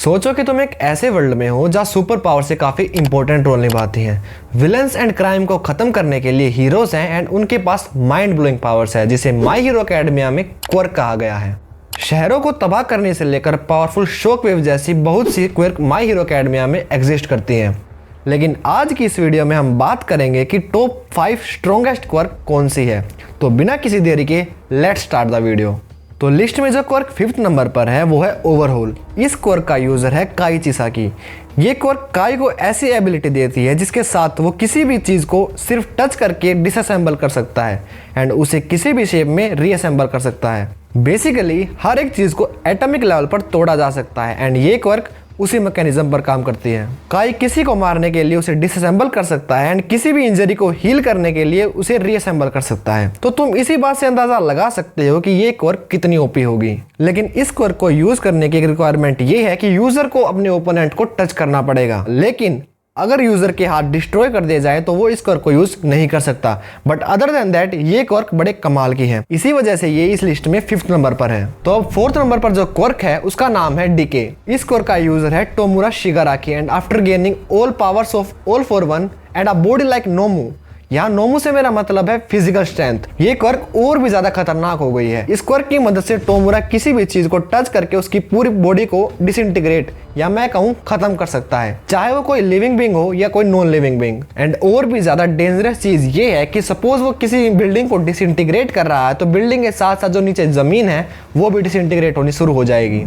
सोचो कि तुम एक ऐसे वर्ल्ड में हो जहाँ सुपर पावर से काफी इंपॉर्टेंट रोल निभाती हैं। विलन्स एंड क्राइम को खत्म करने के लिए हीरोज हैं एंड उनके पास माइंड ब्लोइंग पावर्स है जिसे माई हीरो एकेडमिया में क्वर्क कहा गया है। शहरों को तबाह करने से लेकर पावरफुल शॉक वेव जैसी बहुत सी क्वर्क माई हीरो एकेडमिया में एग्जिस्ट करती हैं। लेकिन आज की इस वीडियो में हम बात करेंगे कि टॉप 5 स्ट्रॉन्गेस्ट क्वर्क कौन सी है। तो बिना किसी देरी के लेट्स स्टार्ट द वीडियो। तो लिस्ट में जो क्वर्क 5th नंबर पर है वो है ओवरहोल। इस क्वर्क का यूजर है काई चिसाकी। ये क्वर्क काई को ऐसी एबिलिटी देती है जिसके साथ वो किसी भी चीज को सिर्फ टच करके डिसअसेंबल कर सकता है एंड उसे किसी भी शेप में रीअसेंबल कर सकता है। बेसिकली हर एक चीज को एटॉमिक लेवल पर तोड़ा जा सकता है एंड ये क्वर्क उसी मैकेनिज्म पर काम करती है। काई किसी को मारने के लिए उसे डिसअसेंबल कर सकता है एंड किसी भी इंजरी को हील करने के लिए उसे रीअसेंबल कर सकता है। तो तुम इसी बात से अंदाजा लगा सकते हो कि ये क्वर्क कितनी ओपी होगी। लेकिन इस क्वर्क को यूज करने की रिक्वायरमेंट ये है कि यूजर को अपने ओपोनेंट को टच करना पड़ेगा। लेकिन अगर यूजर के हाथ डिस्ट्रॉय कर दिए जाए तो वो इस क्वर्क को यूज नहीं कर सकता। बट अदर देन दैट ये क्वर्क बड़े कमाल की है। इसी वजह से ये इस लिस्ट में 5th नंबर पर है। तो अब 4th नंबर पर जो क्वर्क है उसका नाम है डीके। इस क्वर्क का यूजर है Tomura Shigaraki and after gaining all powers of All For One and a body like Nomu. यहाँ नोमू से मेरा मतलब है फिजिकल स्ट्रेंथ। ये क्वर्क और भी ज्यादा खतरनाक हो गई है। इस क्वर्क की मदद से टोमुरा किसी भी चीज को टच करके उसकी पूरी बॉडी को डिसइंटीग्रेट या मैं कहूँ खत्म कर सकता है, चाहे वो कोई लिविंग बीइंग हो या कोई नॉन लिविंग बीइंग। एंड और भी ज्यादा डेंजरस चीज ये है कि सपोज वो किसी बिल्डिंग को डिसइंटीग्रेट कर रहा है तो बिल्डिंग के साथ साथ जो नीचे जमीन है वो भी डिसइंटीग्रेट होनी शुरू हो जाएगी।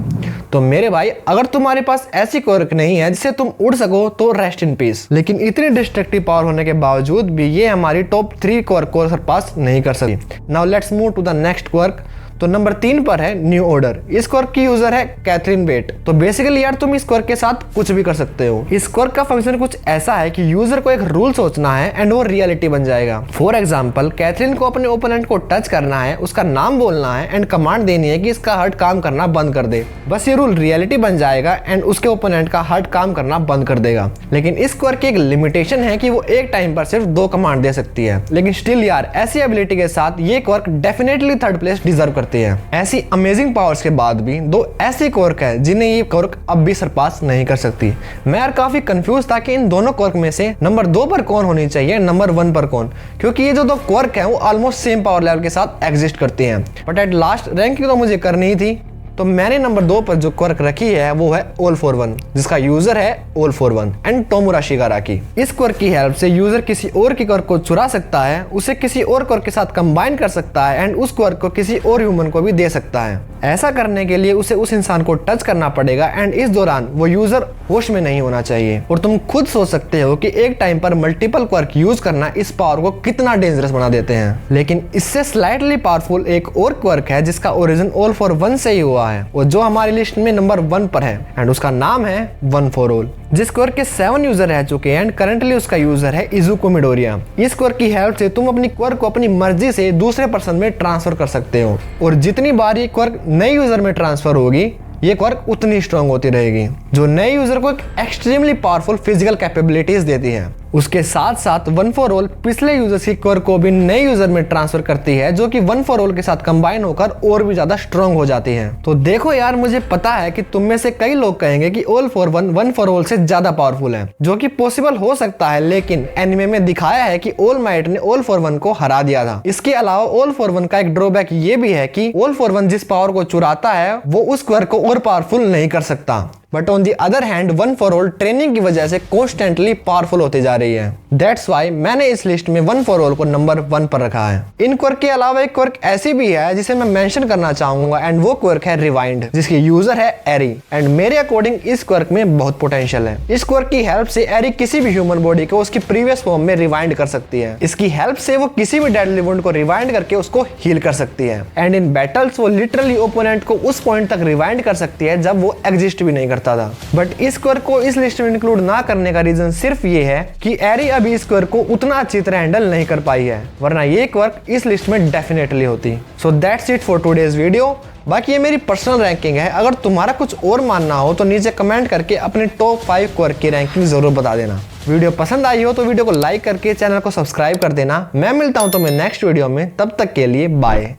तो मेरे भाई अगर तुम्हारे पास ऐसी क्वर्क नहीं है जिससे तुम उड़ सको तो रेस्ट इन पीस। लेकिन इतनी डिस्ट्रक्टिव पावर होने के बावजूद भी ये हमारी टॉप 3 क्वर्क को सरपास नहीं कर सकी। Now let's move to the next quirk. तो नंबर 3 पर है न्यू ऑर्डर। इस क्वर्क की यूजर है कैथरीन बेट। तो बेसिकली यार तुम इस क्वर्क के साथ कुछ भी कर सकते हो। इस क्वर्क का फंक्शन कुछ ऐसा है कि यूजर को एक रूल सोचना है एंड वो रियलिटी बन जाएगा। फॉर एग्जांपल कैथरीन को अपने ओपोनेंट को टच करना है, उसका नाम बोलना है एंड कमांड देनी है कि इसका हार्ट काम करना बंद कर दे। बस ये रूल रियलिटी बन जाएगा एंड उसके ओपोनेंट का हार्ट काम करना बंद कर देगा। लेकिन इस क्वर्क की एक लिमिटेशन है कि वो एक टाइम पर सिर्फ 2 कमांड दे सकती है। लेकिन स्टिल यार ऐसी एबिलिटी के साथ ये quirk definitely 3rd place deserve करती है। ऐसी अमेजिंग पावर्स के बाद भी 2 ऐसी क्वर्क है जिन्हें ये क्वर्क अब भी सरपास नहीं कर सकती। मैं यार काफी कंफ्यूज था कि इन दोनों क्वर्क में से नंबर 2 पर कौन होनी चाहिए, नंबर 1 पर कौन, क्योंकि ये जो 2 क्वर्क है वो ऑलमोस्ट सेम पावर लेवल के साथ एग्जिस्ट करती हैं। बट एट लास्ट रैंकिंग तो मुझे करनी ही थी। तो मैंने नंबर 2 पर जो क्वर्क रखी है वो है ऑल फॉर वन, जिसका यूजर है ऑल फॉर वन एंड टोमुरा शिगाराकी। इस क्वर्क की हेल्प से यूजर किसी और की क्वर्क को चुरा सकता है, उसे किसी और क्वर्क के साथ कंबाइन कर सकता है एंड उस क्वर्क को किसी और ह्यूमन को भी दे सकता है। ऐसा करने के लिए उसे उस इंसान को टच करना पड़ेगा एंड इस दौरान वो यूजर होश में नहीं होना चाहिए। और तुम खुद सोच सकते हो कि एक टाइम पर मल्टीपल क्वर्क यूज करना इस पावर को कितना डेंजरस बना देते हैं। लेकिन इससे स्लाइटली पावरफुल एक और क्वर्क है जिसका ओरिजिन ऑल फॉर वन से ही हुआ है और जो हमारी लिस्ट में नंबर 1 पर है एंड उसका नाम है वन फॉर ऑल। जिस क्वर्क के 7 यूजर रह चुके हैं एंड करंटली उसका यूजर है इजुको मिडोरिया। इस क्वर्क की हेल्प से तुम अपनी क्वर्क को अपनी मर्जी से दूसरे पर्सन में ट्रांसफर कर सकते हो और जितनी बार ये क्वर्क नए यूजर में ट्रांसफर होगी ये क्वर्क उतनी स्ट्रांग होती रहेगी, जो नए यूजर को एक एक्सट्रीमली पावरफुल फिजिकल कैपेबिलिटीज देती है। उसके साथ साथ वन फॉर ऑल पिछले यूजर्स की क्वर्क को भी नए यूजर में ट्रांसफर करती है जो कि वन फॉर ऑल के साथ कंबाइन होकर और भी ज्यादा स्ट्रांग हो जाती है। तो देखो यार मुझे पता है कि तुम में से कई लोग कहेंगे कि all For one one for all से ज्यादा पावरफुल है, जो कि पॉसिबल हो सकता है। लेकिन एनिमे में दिखाया है कि ऑल माइट ने ऑल फॉर वन को हरा दिया था। इसके अलावा ऑल फॉर वन का एक ड्रॉबैक ये भी है कि ऑल फॉर वन जिस पावर को चुराता है वो उस क्वर्क को और पावरफुल नहीं कर सकता। But on the other hand one for all training की वजह से कॉन्स्टेंटली पावरफुल होती जा रही है। दैट्स वाई मैंने इस लिस्ट में वन फॉर ऑल को नंबर 1 पर रखा है। इन क्वर्क के अलावा एक क्वर्क ऐसी भी है जिसे मैं मेंशन करना चाहूंगा एंड वो क्वर्क है रिवाइंड, जिसकी यूजर है एरी एंड मेरे अकॉर्डिंग इस क्वर्क में बहुत पोटेंशियल है। इस क्वर्क की हेल्प से एरी किसी भी ह्यूमन बॉडी को उसकी प्रीवियस फॉर्म में रिवाइंड कर सकती है। इसकी हेल्प से वो किसी भी डेडली वुंड को रिवाइंड करके उसको हील कर सकती है एंड इन बैटल्स वो लिटरली ओपोनेंट को उस पॉइंट तक रिवाइंड कर सकती है जब वो एग्जिस्ट भी नहीं करता था। बट इस क्वर्क को इस लिस्ट में इंक्लूड ना करने का रीजन सिर्फ ये है कि एरी अभी इस क्वर्क को उतना अच्छी तरह हैंडल नहीं कर पाई है, वरना ये क्वर्क इस लिस्ट में डेफिनेटली होती। So that's it for today's video. बाकी ये मेरी पर्सनल रैंकिंग है, अगर तुम्हारा कुछ और मानना हो तो नीचे कमेंट करके अपने टॉप 5 क्वर्क की रैंकिंग जरूर बता देना। वीडियो पसंद आई हो तो वीडियो को लाइक करके चैनल को सब्सक्राइब कर देना। मैं मिलता हूं तुम्हें नेक्स्ट वीडियो में, तब तक के लिए बाय।